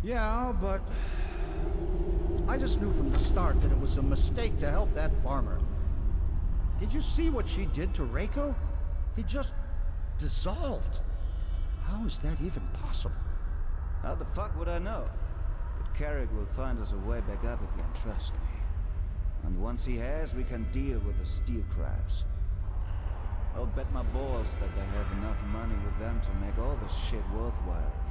Yeah, but I just knew from the start that it was a mistake to help that farmer. Did you see what she did to Reiko? He just dissolved. How is that even possible? How the fuck would I know? But Carrick will find us a way back up again, trust me. And once he has, we can deal with the steel crabs. I'll bet my balls that they have enough money with them to make all this shit worthwhile again.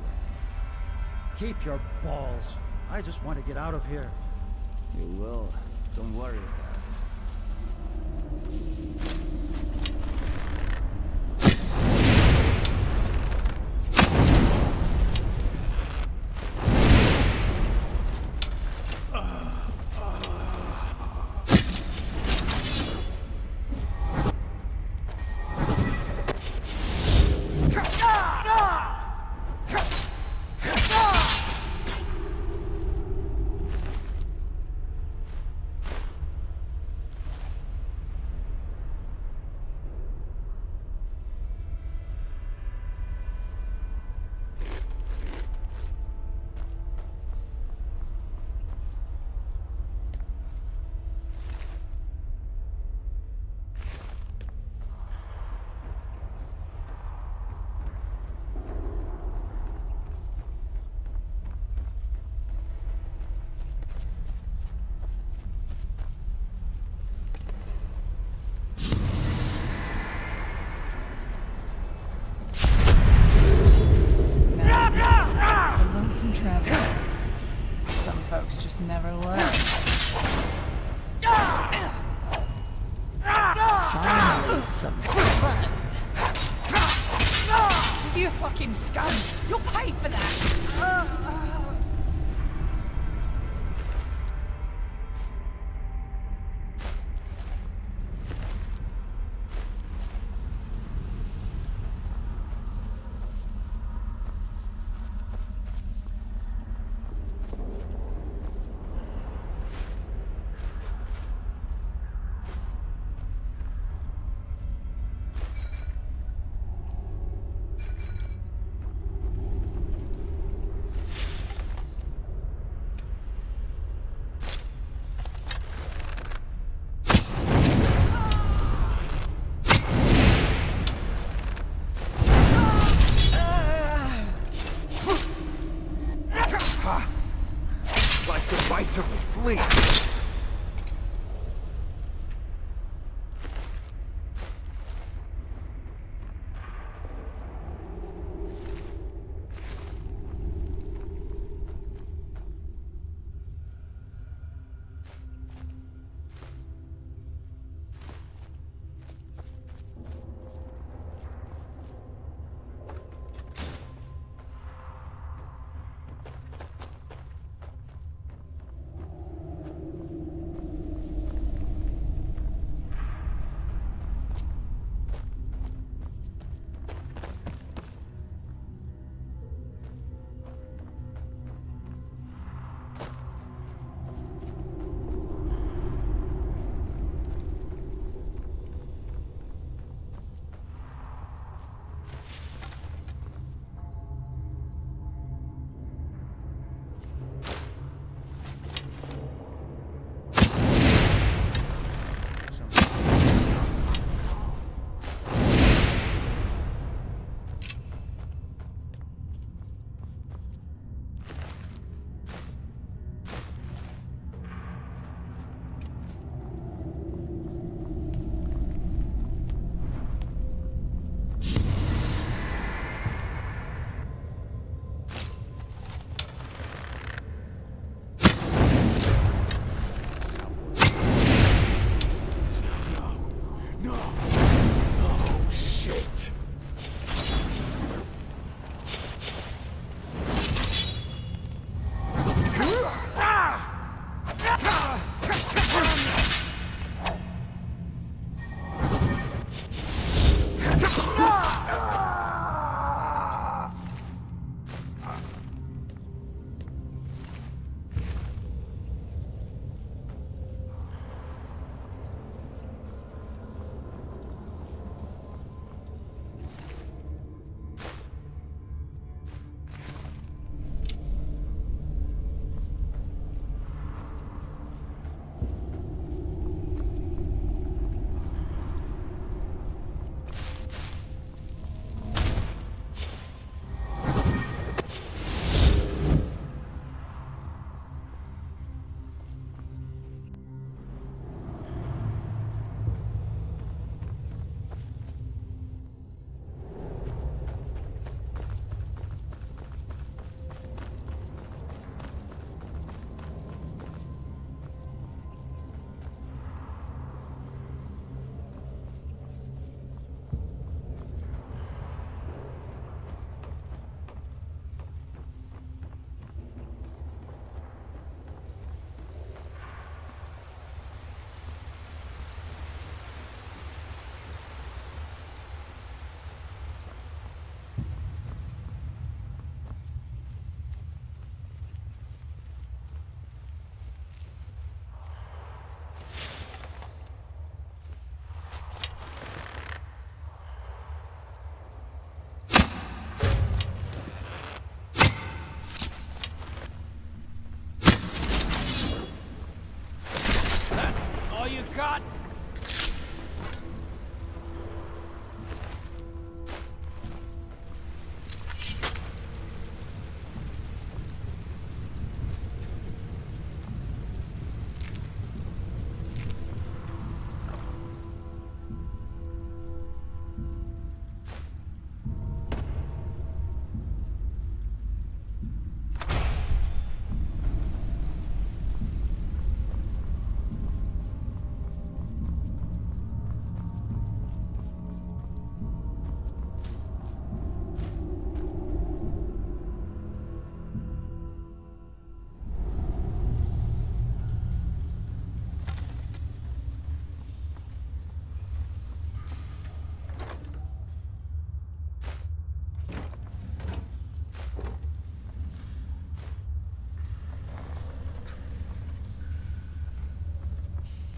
Keep your balls. I just want to get out of here. You will. Don't worry about it. Some travel. Some folks just never learn. Finally, some fun. You fucking scum! You'll pay for that! Like the bite of a flea. God!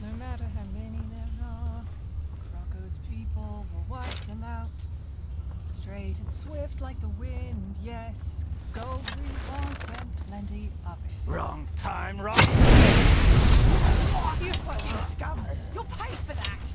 No matter how many there are, Croco's people will wipe them out. Straight and swift like the wind, yes. Gold we want and plenty of it. Wrong time, wrong... You fucking scum! You'll pay for that!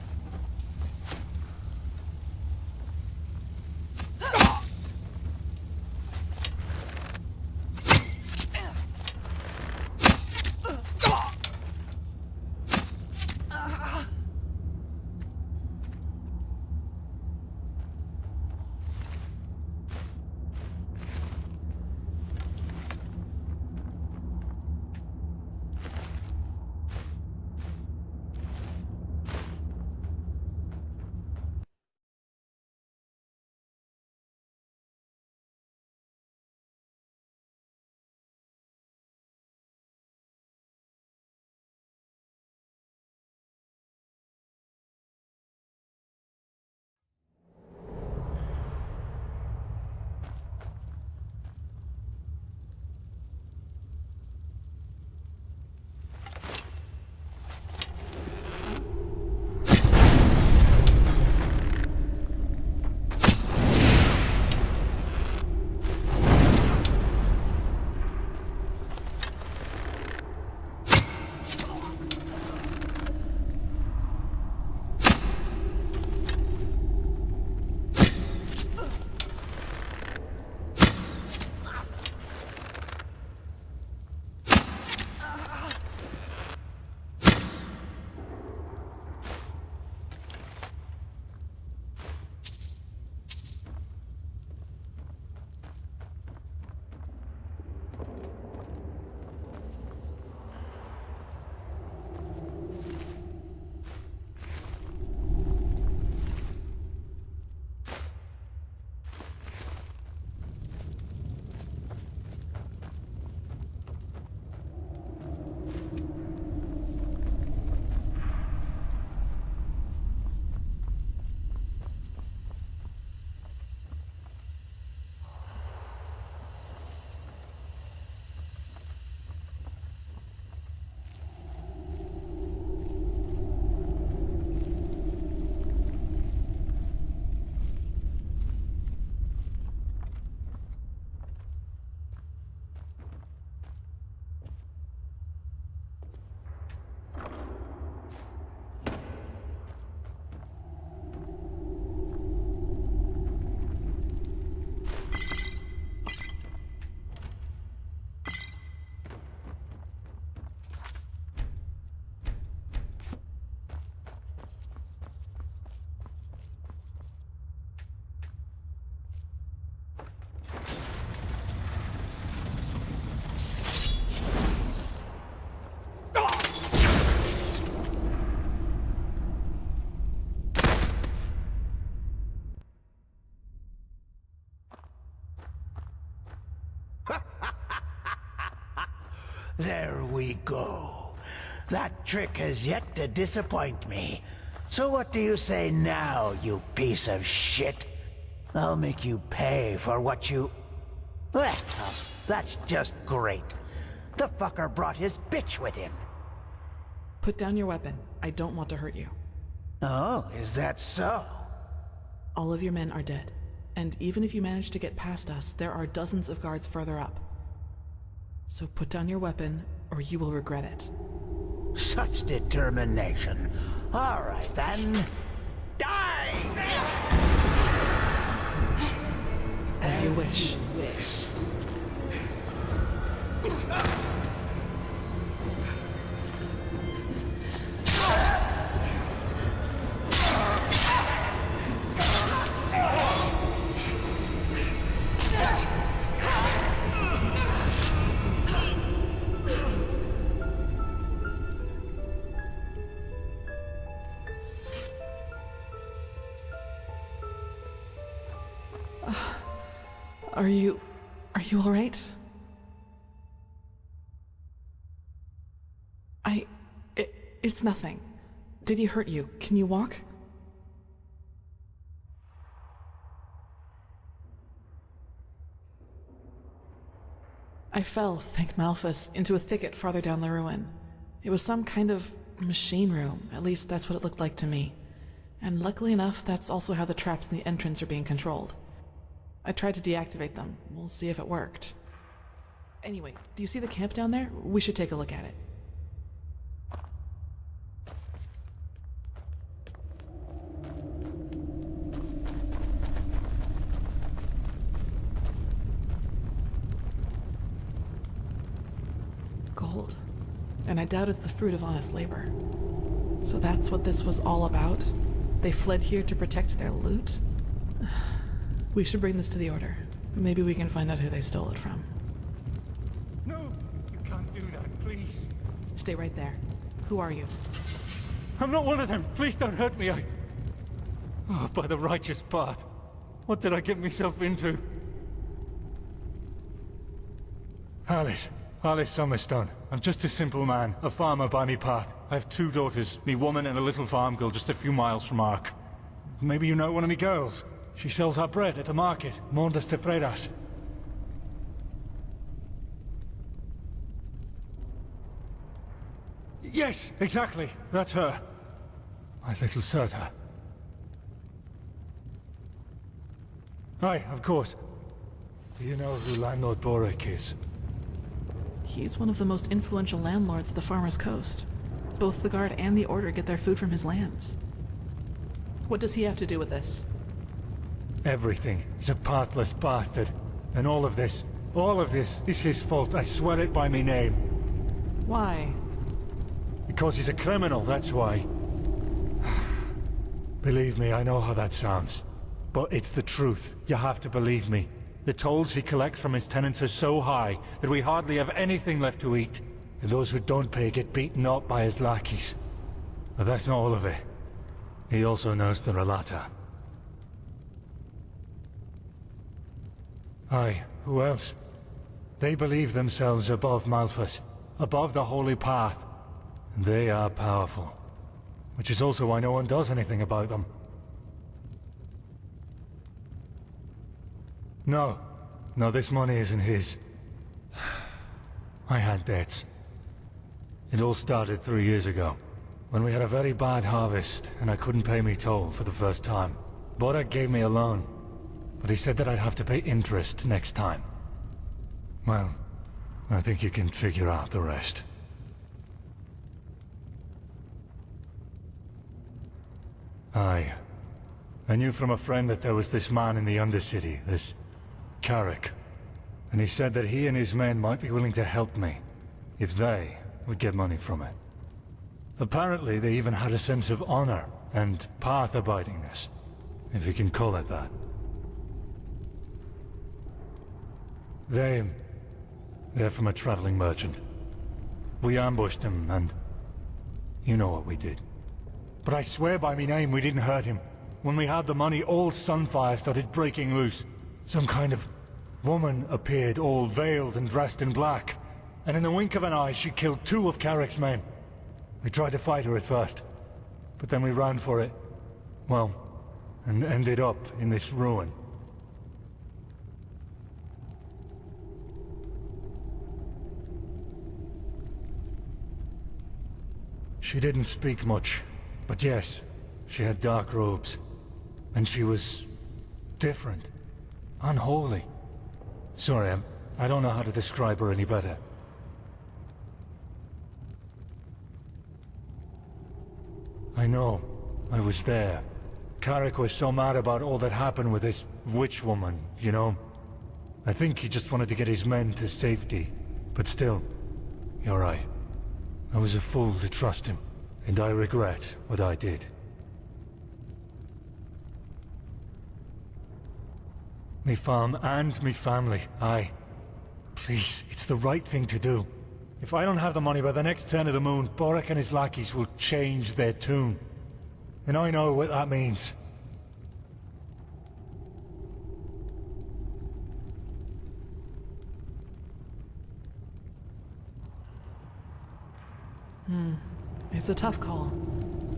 There we go. That trick has yet to disappoint me. So what do you say now, you piece of shit? I'll make you pay for what you... Well, that's just great. The fucker brought his bitch with him. Put down your weapon. I don't want to hurt you. Oh, is that so? All of your men are dead. And even if you manage to get past us, there are dozens of guards further up. So put down your weapon, or you will regret it. Such determination. All right, then. Die! As you wish. Are you all right? It's nothing. Did he hurt you? Can you walk? I fell, thank Malphus, into a thicket farther down the ruin. It was some kind of machine room, at least that's what it looked like to me. And luckily enough, that's also how the traps in the entrance are being controlled. I tried to deactivate them. We'll see if it worked. Anyway, do you see the camp down there? We should take a look at it. Gold. And I doubt it's the fruit of honest labor. So that's what this was all about? They fled here to protect their loot? We should bring this to the Order. Maybe we can find out who they stole it from. No, you can't do that, please. Stay right there. Who are you? I'm not one of them. Please don't hurt me. Oh, by the righteous path. What did I get myself into? Alice Summerstone. I'm just a simple man, a farmer by me path. I have 2 daughters, me woman and a little farm girl just a few miles from Ark. Maybe you know one of me girls. She sells our bread at the market, Mondas de Freiras. Yes, exactly. That's her. My little Serta. Aye, of course. Do you know who Landlord Borek is? He's one of the most influential landlords of the Farmer's Coast. Both the Guard and the Order get their food from his lands. What does he have to do with this? Everything. He's a pathless bastard. And all of this is his fault. I swear it by me name. Why? Because he's a criminal, that's why. Believe me, I know how that sounds. But it's the truth. You have to believe me. The tolls he collects from his tenants are so high that we hardly have anything left to eat. And those who don't pay get beaten up by his lackeys. But that's not all of it. He also knows the Relata. Aye, who else? They believe themselves above Malphus, above the Holy Path. And they are powerful. Which is also why no one does anything about them. No, this money isn't his. I had debts. It all started 3 years ago, when we had a very bad harvest, and I couldn't pay me toll for the first time. Borek gave me a loan, but he said that I'd have to pay interest next time. Well, I think you can figure out the rest. Aye. I knew from a friend that there was this man in the Undercity, this Carrick. And he said that he and his men might be willing to help me, if they would get money from it. Apparently they even had a sense of honor and path-abidingness, if you can call it that. They're from a traveling merchant. We ambushed him, and you know what we did. But I swear by me name we didn't hurt him. When we had the money, all Sunfire started breaking loose. Some kind of woman appeared, all veiled and dressed in black. And in the wink of an eye, she killed 2 of Carrick's men. We tried to fight her at first, but then we ran for it. Well, and ended up in this ruin. She didn't speak much, but yes, she had dark robes. And she was different. Unholy. Sorry, I don't know how to describe her any better. I know. I was there. Carrick was so mad about all that happened with this witch woman, you know? I think he just wanted to get his men to safety. But still, you're right. I was a fool to trust him, and I regret what I did. Me farm and me family, aye. Please, it's the right thing to do. If I don't have the money by the next turn of the moon, Boric and his lackeys will change their tune. And I know what that means. It's a tough call.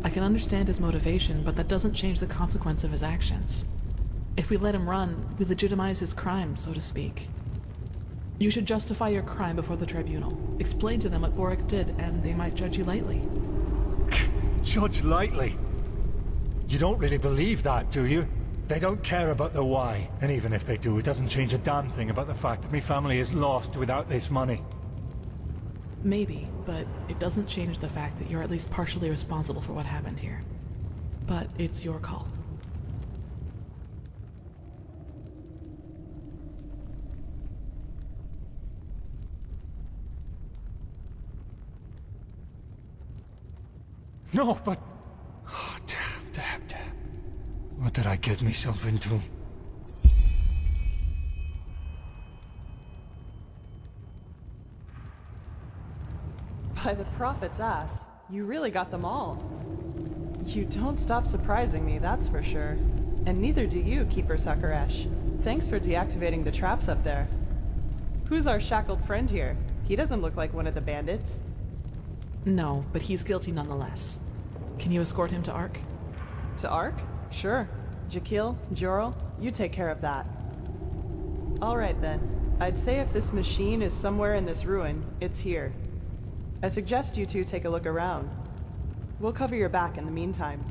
I can understand his motivation, but that doesn't change the consequence of his actions. If we let him run, we legitimize his crime, so to speak. You should justify your crime before the tribunal. Explain to them what Boric did, and they might judge you lightly. Judge lightly? You don't really believe that, do you? They don't care about the why, and even if they do, it doesn't change a damn thing about the fact that me family is lost without this money. Maybe, but it doesn't change the fact that you're at least partially responsible for what happened here. But it's your call. No, but... Oh, damn. What did I get myself into? By the prophet's ass, you really got them all. You don't stop surprising me, that's for sure. And neither do you, Keeper Sakaresh. Thanks for deactivating the traps up there. Who's our shackled friend here? He doesn't look like one of the bandits. No, but he's guilty nonetheless. Can you escort him to Ark? To Ark? Sure. Jakil, Jorel, you take care of that. Alright then. I'd say if this machine is somewhere in this ruin, it's here. I suggest you two take a look around. We'll cover your back in the meantime.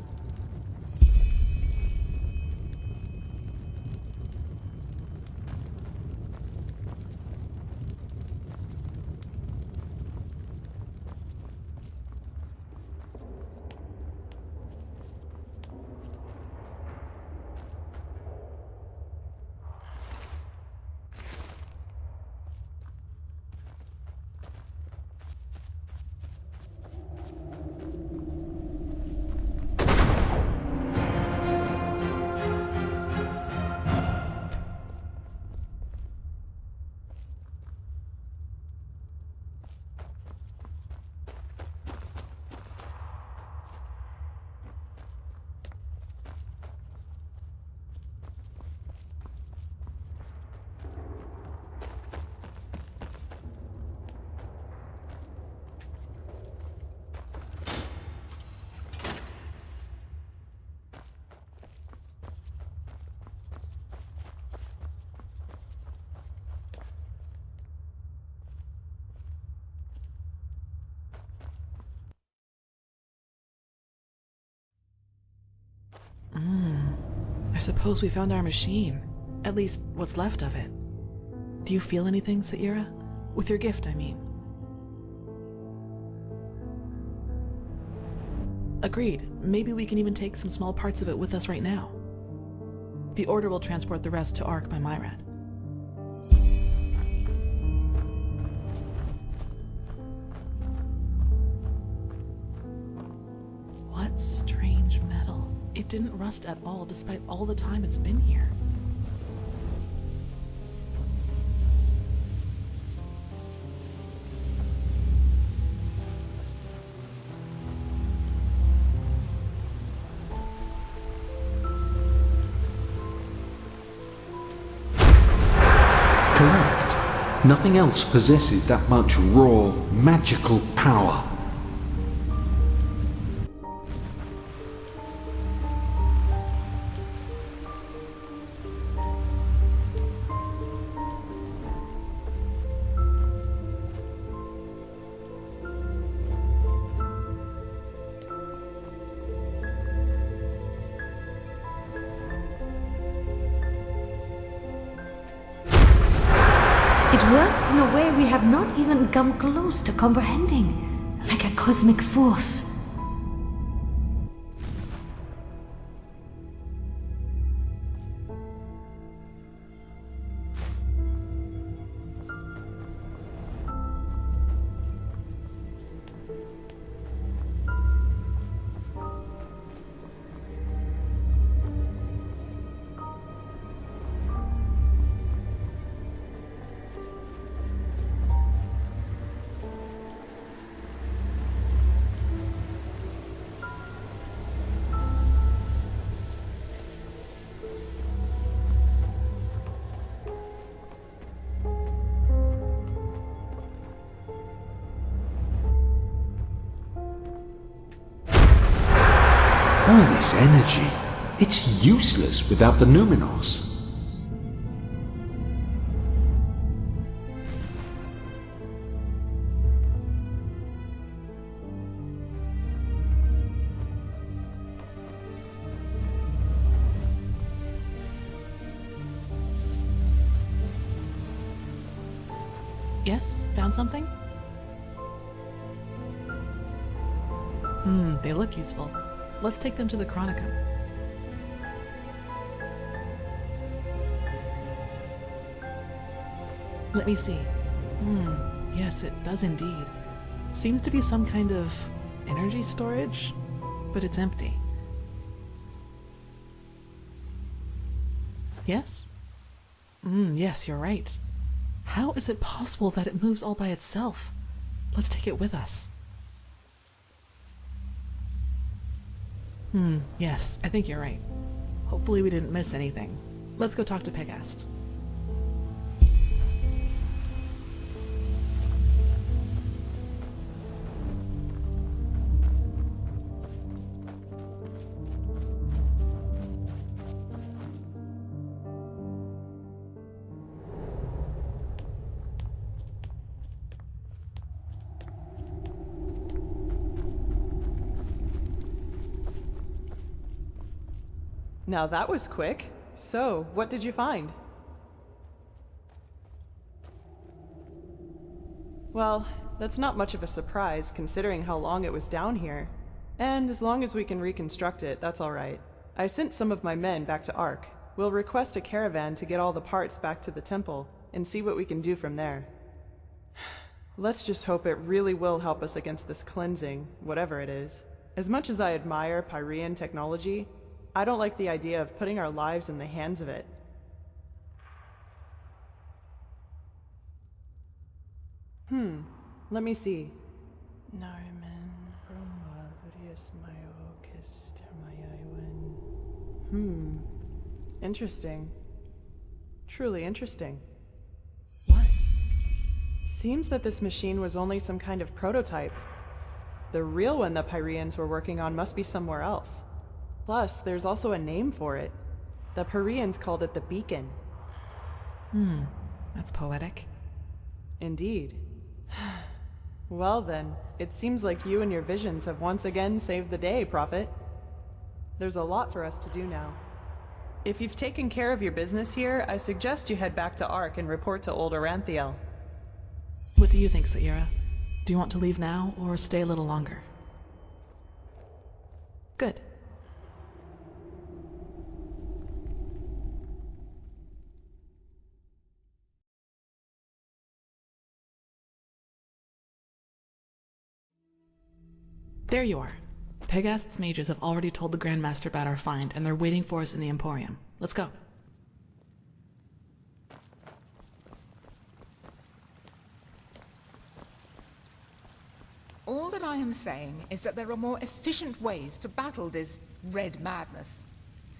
I suppose we found our machine. At least, what's left of it. Do you feel anything, Saira? With your gift, I mean. Agreed. Maybe we can even take some small parts of it with us right now. The Order will transport the rest to Ark by Myrad. What strange metal. It didn't rust at all, despite all the time it's been here. Correct. Nothing else possesses that much raw, magical power. It works in a way we have not even come close to comprehending, like a cosmic force. All this energy, it's useless without the Numinos. Yes? Found something? They look useful. Let's take them to the Chronicum. Let me see. Yes, it does indeed. Seems to be some kind of energy storage, but it's empty. Yes? Yes, you're right. How is it possible that it moves all by itself? Let's take it with us. Yes, I think you're right. Hopefully we didn't miss anything. Let's go talk to Pegast. Now that was quick. So, what did you find? Well, that's not much of a surprise considering how long it was down here. And as long as we can reconstruct it, that's alright. I sent some of my men back to Ark. We'll request a caravan to get all the parts back to the temple and see what we can do from there. Let's just hope it really will help us against this cleansing, whatever it is. As much as I admire Pyrean technology, I don't like the idea of putting our lives in the hands of it. Let me see. Interesting. Truly interesting. What? Seems that this machine was only some kind of prototype. The real one the Pyreans were working on must be somewhere else. Plus, there's also a name for it. The Pyreans called it the Beacon. That's poetic. Indeed. Well then, it seems like you and your visions have once again saved the day, Prophet. There's a lot for us to do now. If you've taken care of your business here, I suggest you head back to Ark and report to Old Aranthiel. What do you think, Saira? Do you want to leave now, or stay a little longer? Good. There you are. Pegast's mages have already told the Grandmaster about our find, and they're waiting for us in the Emporium. Let's go. All that I am saying is that there are more efficient ways to battle this red madness.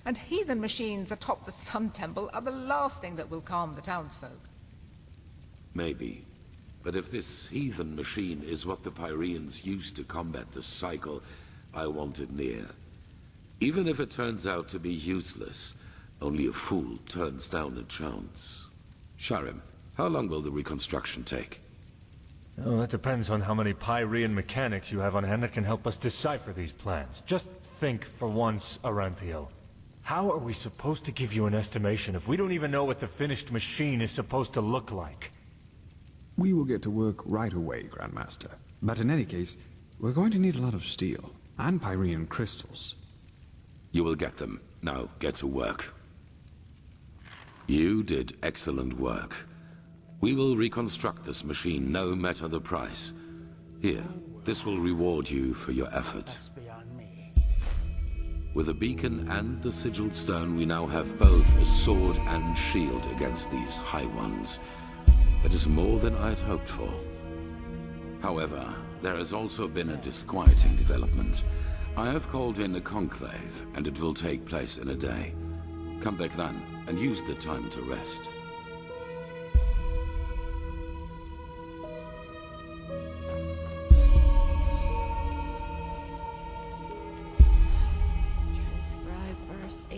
And heathen machines atop the Sun Temple are the last thing that will calm the townsfolk. Maybe. But if this heathen machine is what the Pyreans used to combat the cycle, I want it near. Even if it turns out to be useless, only a fool turns down a chance. Sharim, how long will the reconstruction take? Well, that depends on how many Pyrean mechanics you have on hand that can help us decipher these plans. Just think for once, Aranthiel. How are we supposed to give you an estimation if we don't even know what the finished machine is supposed to look like? We will get to work right away, Grandmaster. But in any case, we're going to need a lot of steel and Pyrean crystals. You will get them. Now, get to work. You did excellent work. We will reconstruct this machine, no matter the price. Here, this will reward you for your effort. With the beacon and the sigiled stone, we now have both a sword and shield against these High Ones. That is more than I had hoped for. However, there has also been a disquieting development. I have called in a conclave, and it will take place in a day. Come back then, and use the time to rest.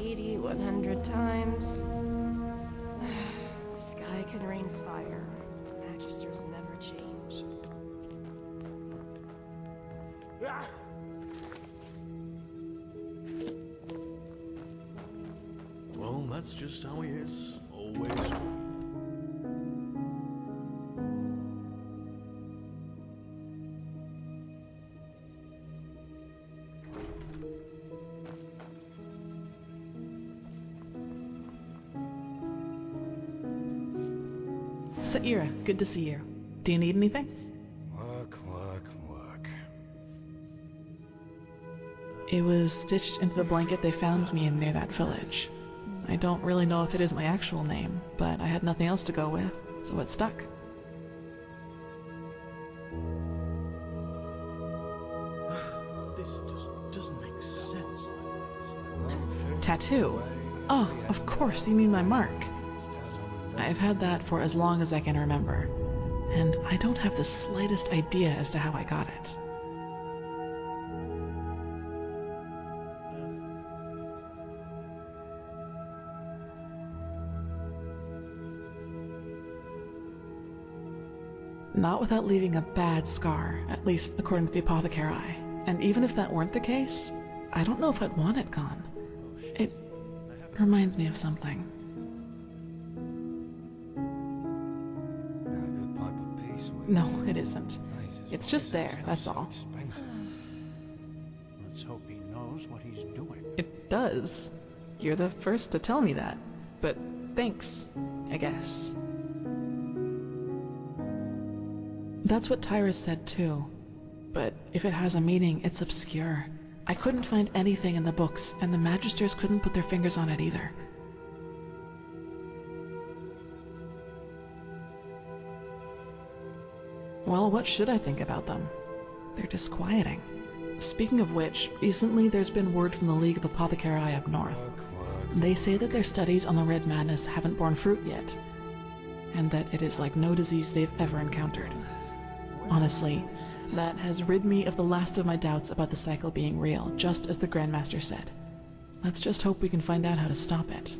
80, 100 times. The sky can rain fire. Magisters never change. Well, that's just how he is. Always. Saira, good to see you. Do you need anything? Work, work, work. It was stitched into the blanket they found me in near that village. I don't really know if it is my actual name, but I had nothing else to go with, so it stuck. This just doesn't make sense. Tattoo? Oh, of course, you mean my mark. I've had that for as long as I can remember, and I don't have the slightest idea as to how I got it. Not without leaving a bad scar, at least according to the apothecary. And even if that weren't the case, I don't know if I'd want it gone. It reminds me of something. No, it isn't. It's just there, that's all. Let's hope he knows what he's doing. It does. You're the first to tell me that. But thanks, I guess. That's what Tyrus said too. But if it has a meaning, it's obscure. I couldn't find anything in the books, and the Magisters couldn't put their fingers on it either. Well, what should I think about them? They're disquieting. Speaking of which, recently there's been word from the League of Apothecary up north. They say that their studies on the Red Madness haven't borne fruit yet, and that it is like no disease they've ever encountered. Honestly, that has rid me of the last of my doubts about the cycle being real, just as the Grandmaster said. Let's just hope we can find out how to stop it.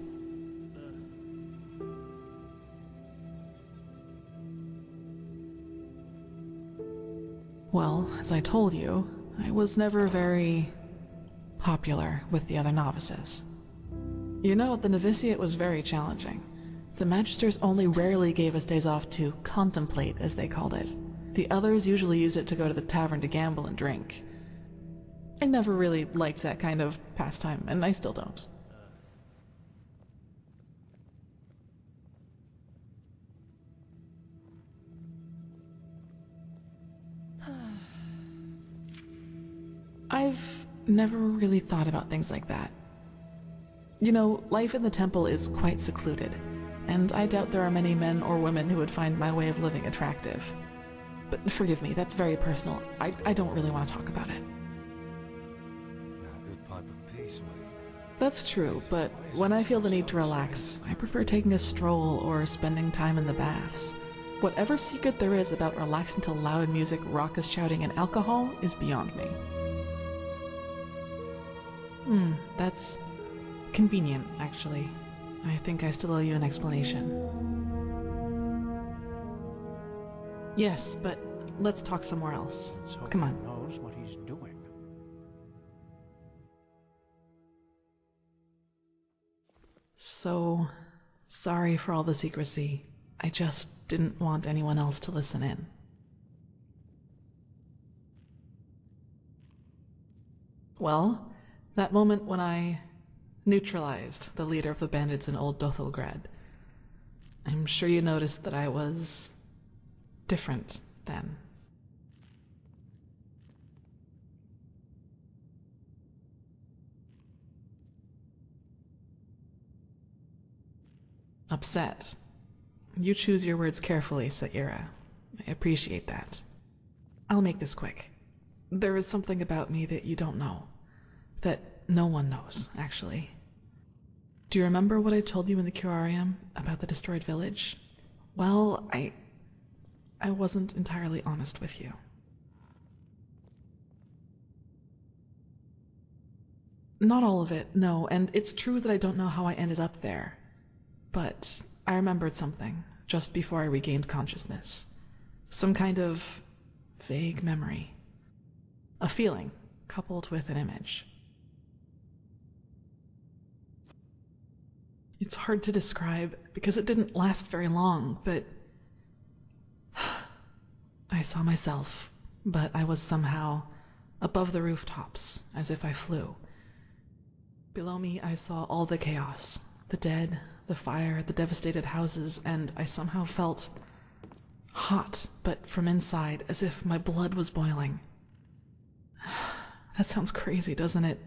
Well, as I told you, I was never very popular with the other novices. You know, the novitiate was very challenging. The Magisters only rarely gave us days off to contemplate, as they called it. The others usually used it to go to the tavern to gamble and drink. I never really liked that kind of pastime, and I still don't. I've never really thought about things like that. You know, life in the temple is quite secluded, and I doubt there are many men or women who would find my way of living attractive. But forgive me, that's very personal. I don't really want to talk about it. That's true, but when I feel the need to relax, I prefer taking a stroll or spending time in the baths. Whatever secret there is about relaxing to loud music, raucous shouting, and alcohol is beyond me. That's convenient, actually. I think I still owe you an explanation. Yes, but let's talk somewhere else. Come on. He knows what he's doing. So, sorry for all the secrecy. I just didn't want anyone else to listen in. Well, that moment when I neutralized the leader of the bandits in Old Dothelgrad. I'm sure you noticed that I was different then. Upset. You choose your words carefully, Saira. I appreciate that. I'll make this quick. There is something about me that you don't know. That no one knows, actually. Do you remember what I told you in the curarium about the destroyed village? Well, I wasn't entirely honest with you. Not all of it, no, and it's true that I don't know how I ended up there. But I remembered something just before I regained consciousness. Some kind of vague memory. A feeling coupled with an image. It's hard to describe because it didn't last very long, but I saw myself, but I was somehow above the rooftops, as if I flew. Below me, I saw all the chaos, the dead, the fire, the devastated houses, and I somehow felt hot, but from inside, as if my blood was boiling. That sounds crazy, doesn't it?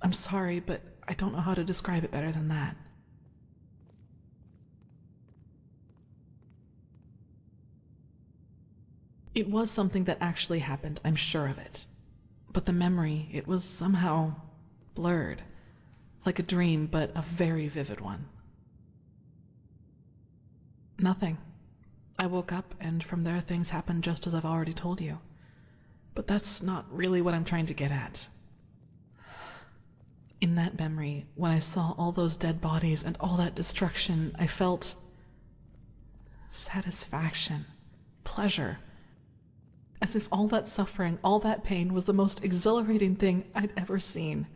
I'm sorry, but I don't know how to describe it better than that. It was something that actually happened, I'm sure of it. But the memory, it was somehow blurred. Like a dream, but a very vivid one. Nothing. I woke up, and from there things happened just as I've already told you. But that's not really what I'm trying to get at. In that memory, when I saw all those dead bodies and all that destruction, I felt satisfaction, pleasure. As if all that suffering, all that pain was the most exhilarating thing I'd ever seen.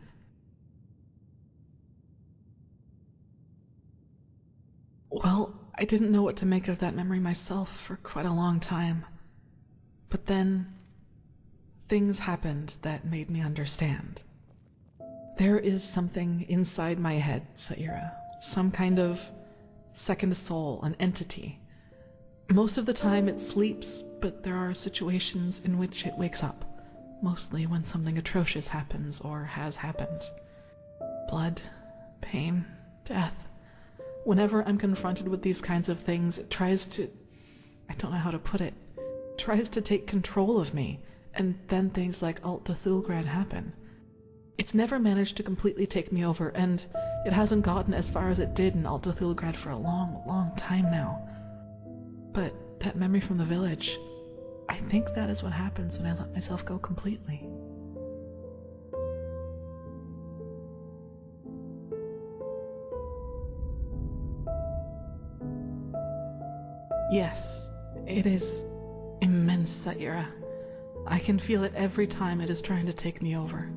Well, I didn't know what to make of that memory myself for quite a long time. But then, things happened that made me understand. There is something inside my head, Saira. Some kind of second soul, an entity. Most of the time it sleeps, but there are situations in which it wakes up. Mostly when something atrocious happens or has happened. Blood, pain, death. Whenever I'm confronted with these kinds of things, it tries to... I don't know how to put it. Tries to take control of me, and then things like Alt Cthulgrad happen. It's never managed to completely take me over, and it hasn't gotten as far as it did in Alt Cthulgrad for a long, long time now. But that memory from the village, I think that is what happens when I let myself go completely. Yes, it is immense, Saira. I can feel it every time it is trying to take me over.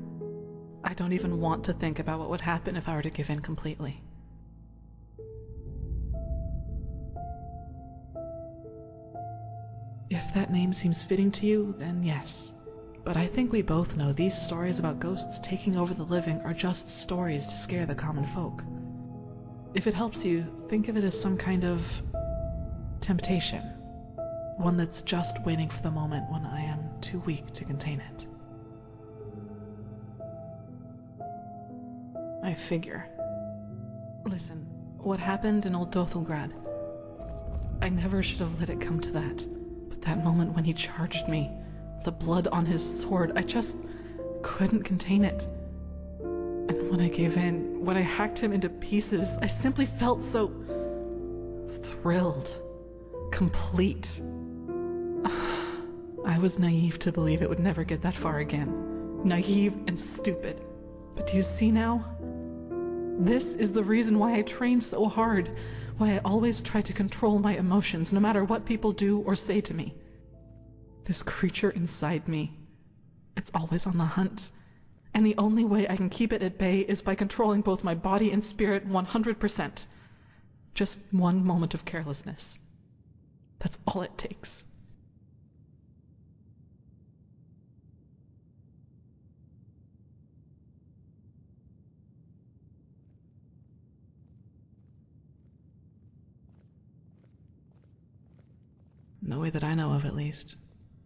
I don't even want to think about what would happen if I were to give in completely. If that name seems fitting to you, then yes. But I think we both know these stories about ghosts taking over the living are just stories to scare the common folk. If it helps you, think of it as some kind of temptation. One that's just waiting for the moment when I am too weak to contain it. I figure. Listen, what happened in Old Dothelgrad, I never should have let it come to that. But that moment when he charged me, the blood on his sword, I just couldn't contain it. And when I gave in, when I hacked him into pieces, I simply felt so thrilled, complete. I was naive to believe it would never get that far again. Naive and stupid. But do you see now? This is the reason why I train so hard, why I always try to control my emotions, no matter what people do or say to me. This creature inside me, it's always on the hunt. And the only way I can keep it at bay is by controlling both my body and spirit 100%. Just one moment of carelessness. That's all it takes. No way that I know of, at least.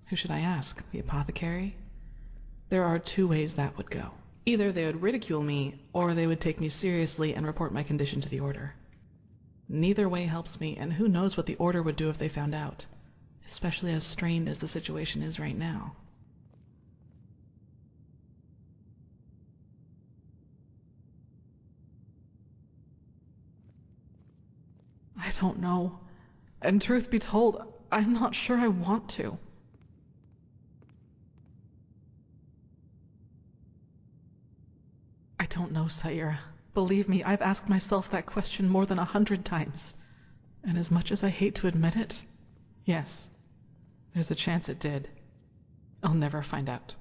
Who should I ask? The apothecary? There are two ways that would go. Either they would ridicule me, or they would take me seriously and report my condition to the Order. Neither way helps me, and who knows what the Order would do if they found out, especially as strained as the situation is right now. I don't know. And truth be told, I'm not sure I want to. I don't know, Saira. Believe me, I've asked myself that question more than 100 times. And as much as I hate to admit it, yes, there's a chance it did. I'll never find out.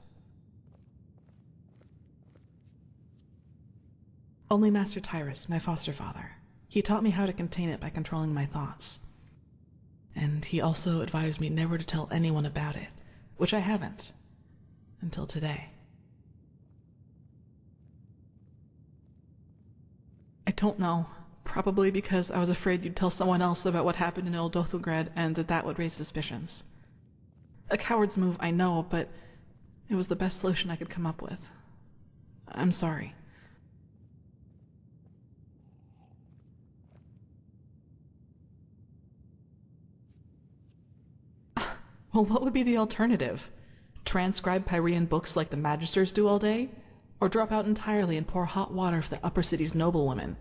Only Master Tyrus, my foster father. He taught me how to contain it by controlling my thoughts. And he also advised me never to tell anyone about it, which I haven't, until today. I don't know. Probably because I was afraid you'd tell someone else about what happened in Old Dothelgrad and that would raise suspicions. A coward's move, I know, but it was the best solution I could come up with. I'm sorry. Well, what would be the alternative? Transcribe Pyrean books like the Magisters do all day? Or drop out entirely and pour hot water for the upper city's noblewomen?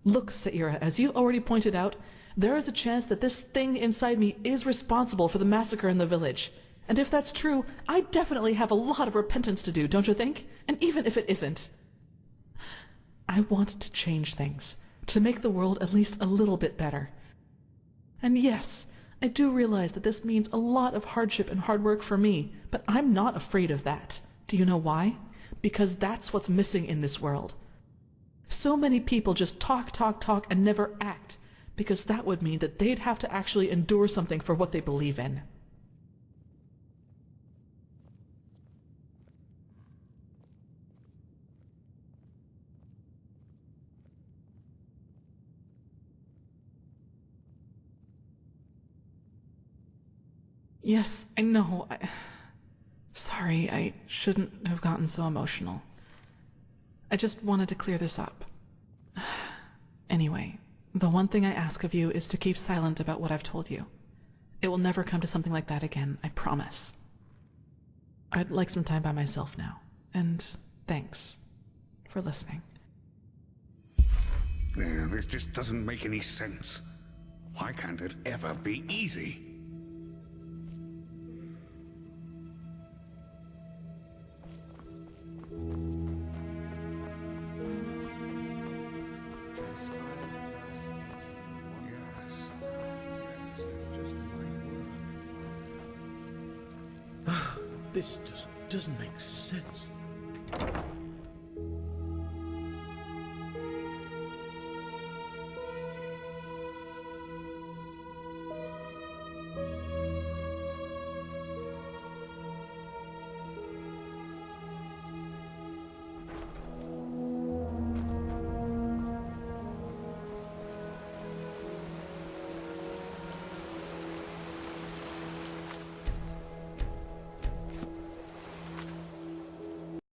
Look, Saira, as you already pointed out, there is a chance that this thing inside me is responsible for the massacre in the village. And if that's true, I definitely have a lot of repentance to do, don't you think? And even if it isn't, I want to change things, to make the world at least a little bit better. And yes, I do realize that this means a lot of hardship and hard work for me, but I'm not afraid of that. Do you know why? Because that's what's missing in this world. So many people just talk, and never act, because that would mean that they'd have to actually endure something for what they believe in. Yes, I know. Sorry, I shouldn't have gotten so emotional. I just wanted to clear this up. Anyway, the one thing I ask of you is to keep silent about what I've told you. It will never come to something like that again, I promise. I'd like some time by myself now, and thanks for listening. This just doesn't make any sense. Why can't it ever be easy? This just doesn't make sense.